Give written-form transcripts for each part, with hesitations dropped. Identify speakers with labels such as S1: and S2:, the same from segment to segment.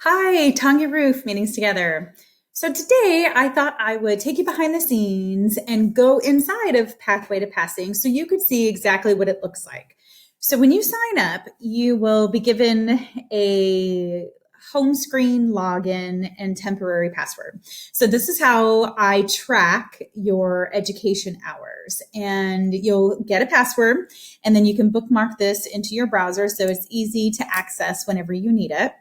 S1: Hi, Tanya Roof, Meetings Together. So today I thought I would take you behind the scenes and go inside of Pathway to Passing so you could see exactly what it looks like. So when you sign up, you will be given a home screen login and temporary password. So this is how I track your education hours. And you'll get a password, and then you can bookmark this into your browser so it's easy to access whenever you need it.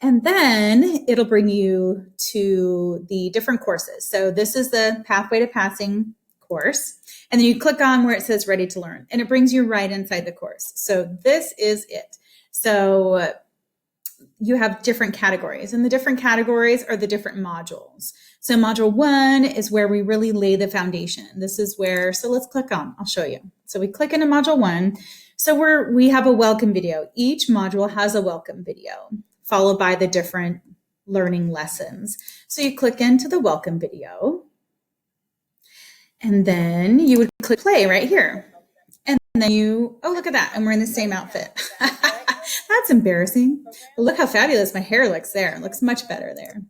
S1: And then it'll bring you to the different courses. So this is the Pathway to Passing course. And then you click on where it says Ready to Learn, and it brings you right inside the course. So this is it. So you have different categories, and the different categories are the different modules. So module 1 is where we really lay the foundation. This is where, so let's click on, I'll show you. So we click into module 1. So we have a welcome video. Each module has a welcome video, followed by the different learning lessons. So you click into the welcome video, and then you would click play right here. And then oh, look at that. And we're in the same outfit. That's embarrassing. But look how fabulous my hair looks there. It looks much better there.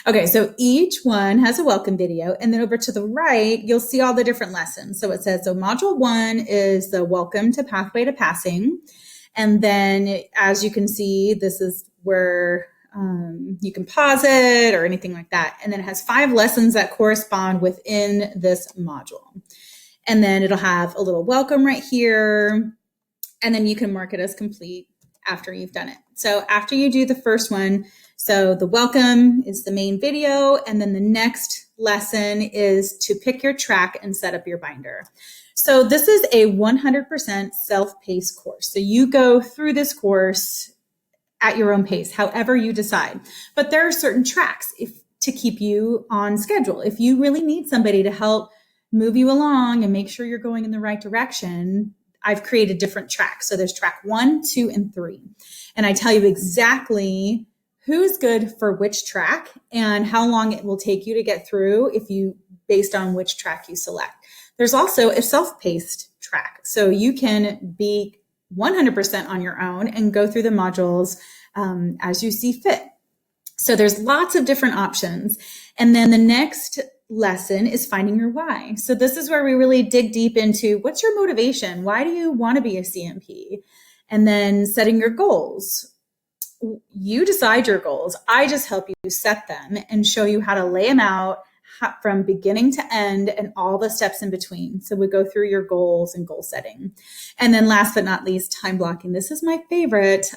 S1: Okay, so each one has a welcome video, and then over to the right, you'll see all the different lessons. So it says, so module 1 is the Welcome to Pathway to Passing. And then as you can see, this is where you can pause it or anything like that. And then it has 5 lessons that correspond within this module. And then it'll have a little welcome right here. And then you can mark it as complete after you've done it. So after you do the first one, so the welcome is the main video. And then the next lesson is to pick your track and set up your binder. So this is a 100% self-paced course. So you go through this course at your own pace, however you decide. But there are certain tracks to keep you on schedule. If you really need somebody to help move you along and make sure you're going in the right direction, I've created different tracks. So there's track 1, 2, and 3. And I tell you exactly who's good for which track and how long it will take you to get through based on which track you select. There's also a self-paced track. So you can be 100% on your own and go through the modules as you see fit. So there's lots of different options. And then the next lesson is finding your why. So this is where we really dig deep into what's your motivation? Why do you want to be a CMP? And then setting your goals. You decide your goals. I just help you set them and show you how to lay them out from beginning to end and all the steps in between. So we go through your goals and goal setting. And then last but not least, time blocking. This is my favorite.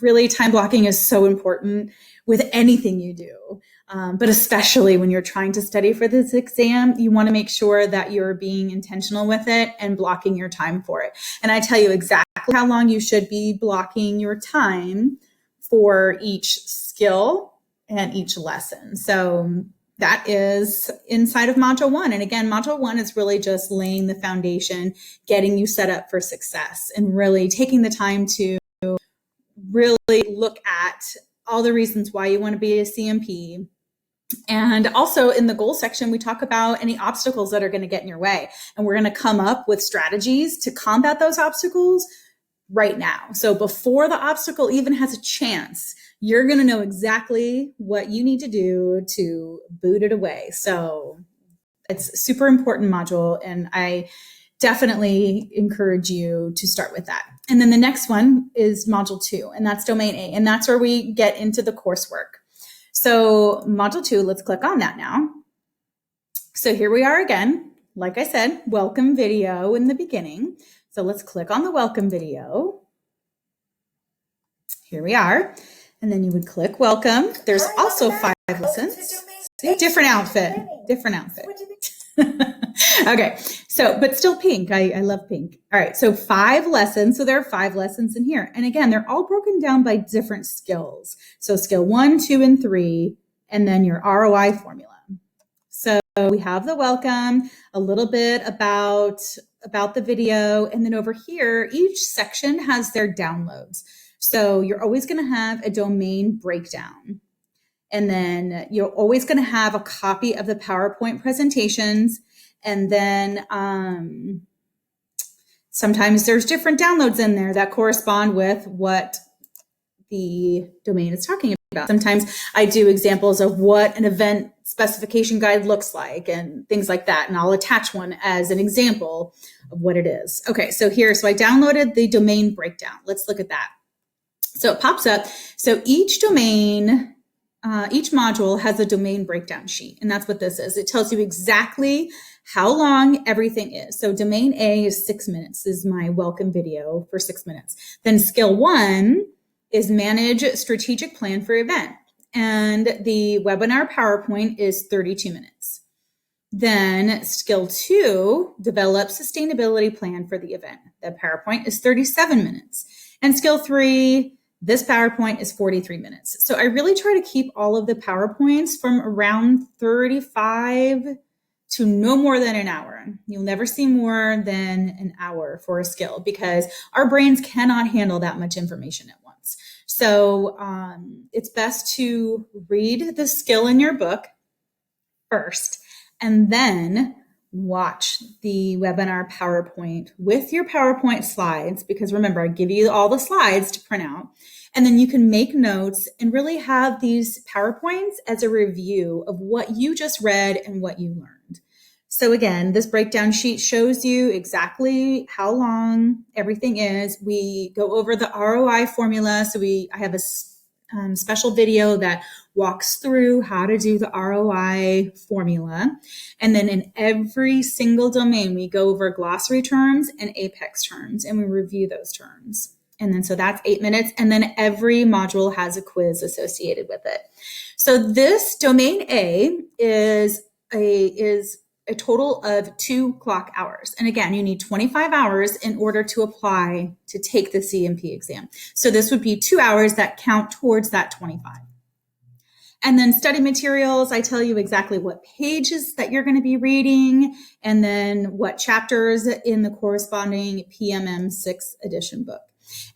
S1: Really, time blocking is so important with anything you do. But especially when you're trying to study for this exam, you want to make sure that you're being intentional with it and blocking your time for it. And I tell you exactly how long you should be blocking your time for each skill and each lesson. So that is inside of module 1. And again, module 1 is really just laying the foundation, getting you set up for success, and really taking the time to really look at all the reasons why you want to be a CMP. And also in the goal section, we talk about any obstacles that are going to get in your way. And we're going to come up with strategies to combat those obstacles right now. So before the obstacle even has a chance, you're going to know exactly what you need to do to boot it away. So it's a super important module, and I definitely encourage you to start with that. And then the next one is module 2, and that's domain A, and that's where we get into the coursework. So module 2, let's click on that now. So here we are again. Like I said, welcome video in the beginning. So let's click on the welcome video. Here we are. And then you would click welcome. There's also 5 lessons. See, different outfit. Okay, so, but still pink. I love pink. All right, so 5 lessons. So there are 5 lessons in here. And again, they're all broken down by different skills. So skill 1, 2, and 3, and then your ROI formula. So we have the welcome, a little bit about the video, and then over here, each section has their downloads. So you're always going to have a domain breakdown. And then you're always going to have a copy of the PowerPoint presentations. And then sometimes there's different downloads in there that correspond with what the domain is talking about. Sometimes I do examples of what an event specification guide looks like and things like that. And I'll attach one as an example of what it is. Okay, so I downloaded the domain breakdown. Let's look at that. So it pops up. So each domain, each module has a domain breakdown sheet. And that's what this is. It tells you exactly how long everything is. So domain A is 6 minutes. This is my welcome video for 6 minutes. Then skill 1 is manage strategic plan for event. And the webinar PowerPoint is 32 minutes. Then skill 2, develop sustainability plan for the event. The PowerPoint is 37 minutes. And skill 3, this PowerPoint is 43 minutes. So I really try to keep all of the PowerPoints from around 35 to no more than an hour. You'll never see more than an hour for a skill because our brains cannot handle that much information at once. So it's best to read the skill in your book first and then watch the webinar PowerPoint with your PowerPoint slides, because remember, I give you all the slides to print out, and then you can make notes and really have these PowerPoints as a review of what you just read and what you learned. So again, this breakdown sheet shows you exactly how long everything is. We go over the ROI formula. So I have a special video that walks through how to do the ROI formula. And then in every single domain, we go over glossary terms and apex terms, and we review those terms. And then so that's 8 minutes. And then every module has a quiz associated with it. So this domain A is a total of 2 clock hours. And again, you need 25 hours in order to apply to take the CMP exam. So this would be 2 hours that count towards that 25. And then study materials, I tell you exactly what pages that you're going to be reading, and then what chapters in the corresponding PMM 6th edition book.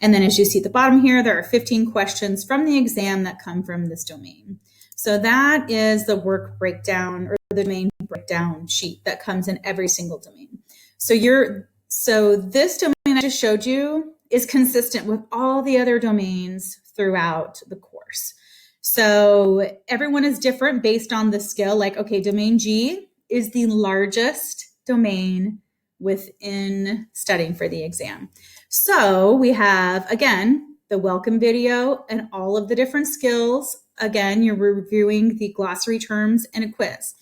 S1: And then as you see at the bottom here, there are 15 questions from the exam that come from this domain. So that is the work breakdown or the domain breakdown sheet that comes in every single domain. So this domain I just showed you is consistent with all the other domains throughout the course. So everyone is different based on the skill. Like, okay, domain G is the largest domain within studying for the exam. So we have, again, the welcome video and all of the different skills. Again, you're reviewing the glossary terms and a quiz.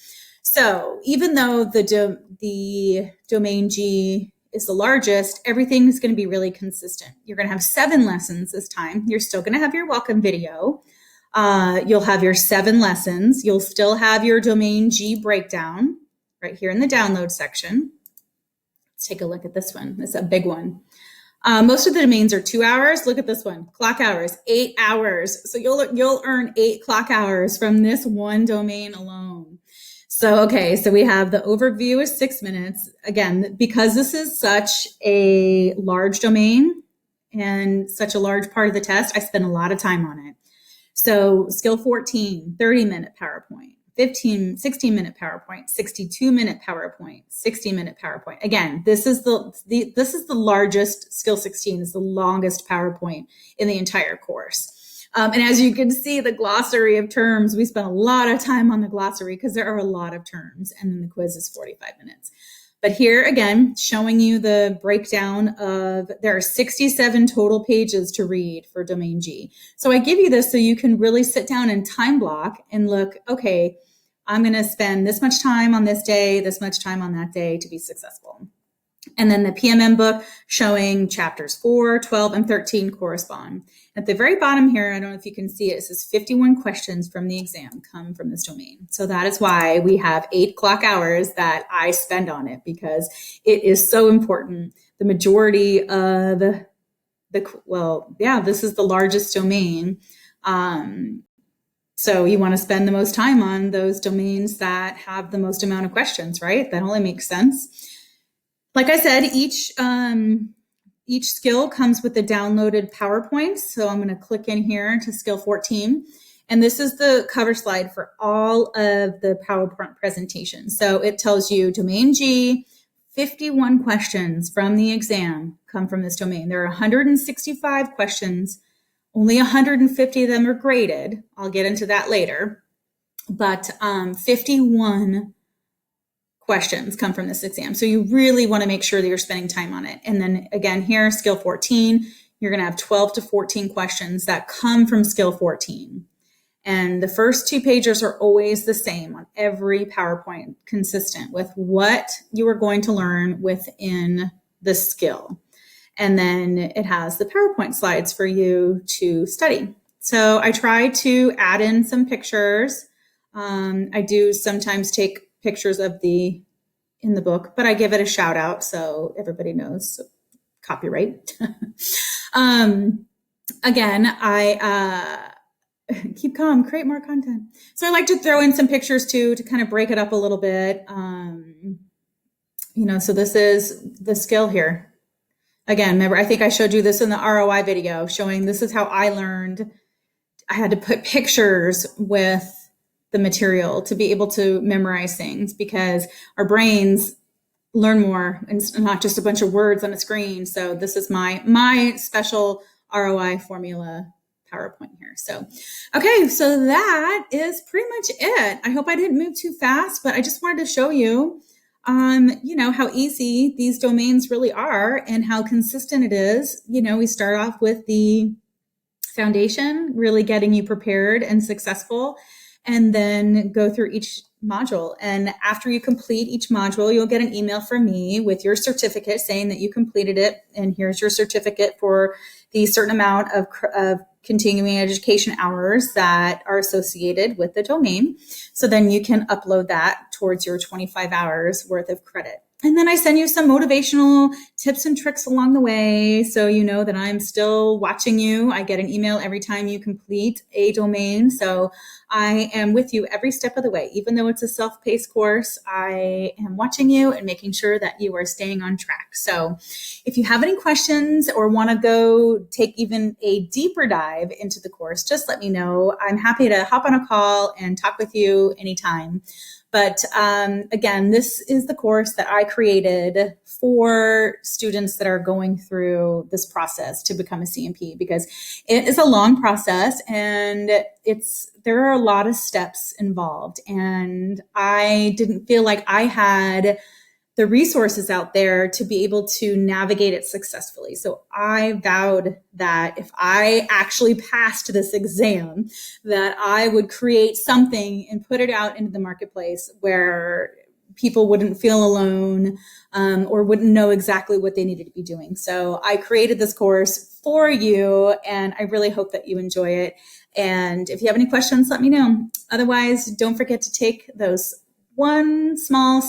S1: So even though the domain G is the largest, everything is going to be really consistent. You're going to have 7 lessons this time. You're still going to have your welcome video. You'll have your 7 lessons. You'll still have your domain G breakdown right here in the download section. Let's take a look at this one. It's a big one. Most of the domains are 2 hours. Look at this one, clock hours, 8 hours. So you'll earn 8 clock hours from this one domain alone. So, okay, so we have the overview is 6 minutes. Again, because this is such a large domain and such a large part of the test, I spend a lot of time on it. So skill 14, 30-minute PowerPoint, 16-minute PowerPoint, 62-minute PowerPoint, 60-minute PowerPoint. Again, this is the largest. Skill 16 is the longest PowerPoint in the entire course. And as you can see, the glossary of terms, we spent a lot of time on the glossary because there are a lot of terms, and then the quiz is 45 minutes. But here again, showing you the breakdown of, there are 67 total pages to read for domain G. So I give you this so you can really sit down and time block and look, okay, I'm going to spend this much time on this day, this much time on that day to be successful. And then the PMM book showing chapters 4, 12, and 13 correspond. At the very bottom here, I don't know if you can see it, it says 51 questions from the exam come from this domain. So that is why we have 8 clock hours that I spend on it, because it is so important. The majority of this is the largest domain. So you want to spend the most time on those domains that have the most amount of questions, right? That only makes sense. Like I said, each skill comes with the downloaded PowerPoints. So I'm going to click in here to skill 14. And this is the cover slide for all of the PowerPoint presentations. So it tells you domain G, 51 questions from the exam come from this domain. There are 165 questions Only 150 of them are graded. I'll get into that later. But 51 questions come from this exam. So you really want to make sure that you're spending time on it. And then again, here, skill 14, you're going to have 12 to 14 questions that come from skill 14. And the first 2 pages are always the same on every PowerPoint, consistent with what you are going to learn within the skill. And then it has the PowerPoint slides for you to study. So I try to add in some pictures. I do sometimes take pictures of in the book, but I give it a shout out so everybody knows. So, copyright. Again, I keep calm, create more content. So I like to throw in some pictures too to kind of break it up a little bit. So this is the skill here. Again, remember, I think I showed you this in the ROI video, showing this is how I learned. I had to put pictures with the material to be able to memorize things, because our brains learn more and not just a bunch of words on a screen. So this is my special ROI formula PowerPoint here. So, okay, so that is pretty much it. I hope I didn't move too fast, but I just wanted to show you, how easy these domains really are and how consistent it is. We start off with the foundation, really getting you prepared and successful, and then go through each module. And after you complete each module, you'll get an email from me with your certificate saying that you completed it. And here's your certificate for the certain amount of continuing education hours that are associated with the domain. So then you can upload that towards your 25 hours worth of credit. And then I send you some motivational tips and tricks along the way, so you know that I'm still watching you. I get an email every time you complete a domain. So I am with you every step of the way. Even though it's a self-paced course, I am watching you and making sure that you are staying on track. So if you have any questions or want to go take even a deeper dive into the course, just let me know. I'm happy to hop on a call and talk with you anytime. But again, this is the course that I created for students that are going through this process to become a CMP, because it is a long process and there are a lot of steps involved. And I didn't feel like I had the resources out there to be able to navigate it successfully. So I vowed that if I actually passed this exam, that I would create something and put it out into the marketplace where people wouldn't feel alone or wouldn't know exactly what they needed to be doing. So I created this course for you, and I really hope that you enjoy it. And if you have any questions, let me know. Otherwise, don't forget to take one small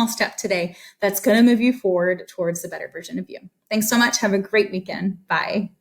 S1: step today that's going to move you forward towards the better version of you. Thanks so much. Have a great weekend. Bye.